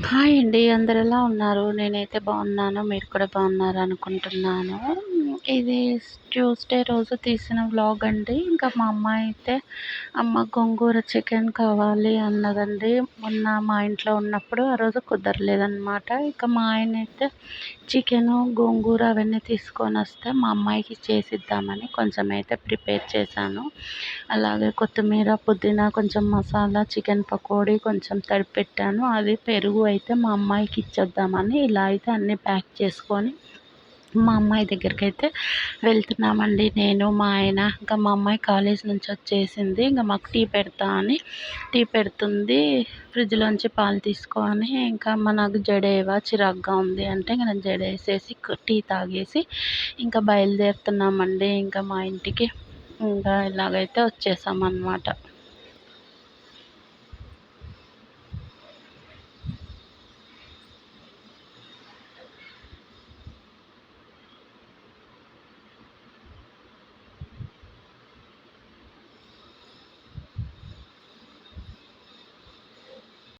Hi అండి. అందరూ ఎలా ఉన్నారు? నేనైతే బాగున్నాను. మీరు కూడా బాగున్నారు అనుకుంటున్నాను. ఇది ట్యూస్‌డే రోజు తీసిన వ్లాగ్ అండి. ఇంకా మా అమ్మాయి అయితే అమ్మ గోంగూర చికెన్ కావాలి అన్నదండి. మొన్న మా ఇంట్లో ఉన్నప్పుడు ఆ రోజు కుదరలేదనమాట. ఇక మా ఆయనైతే చికెను, గోంగూర అవన్నీ తీసుకొనొస్తే మా అమ్మాయికి చేసిద్దామని కొంచెం అయితే ప్రిపేర్ చేశాను. అలాగే కొత్తిమీర, పుదీనా, కొంచెం మసాలా, చికెన్ పకోడీ కొంచెం తడిపెట్టాను. అది పెరుగు అయితే మా అమ్మాయికి ఇచ్చేద్దామని ఇలా అయితే అన్నీ ప్యాక్ చేసుకొని మా అమ్మాయి దగ్గరికైతే వెళ్తున్నామండి. నేను, మా ఆయన, ఇంకా మా అమ్మాయి కాలేజ్ నుంచి వచ్చేసింది. ఇంక మాకు టీ పెడతా అని టీ పెడుతుంది. ఫ్రిడ్జ్‌లోంచి పాలు తీసుకో అని, ఇంకా అమ్మ నాకు జడేయవా చిరాకుగా ఉంది అంటే ఇంక నేను జడేసేసి టీ తాగేసి ఇంకా బయలుదేరుతున్నామండి ఇంకా మా ఇంటికి. ఇంకా ఇలాగైతే వచ్చేసామన్నమాట.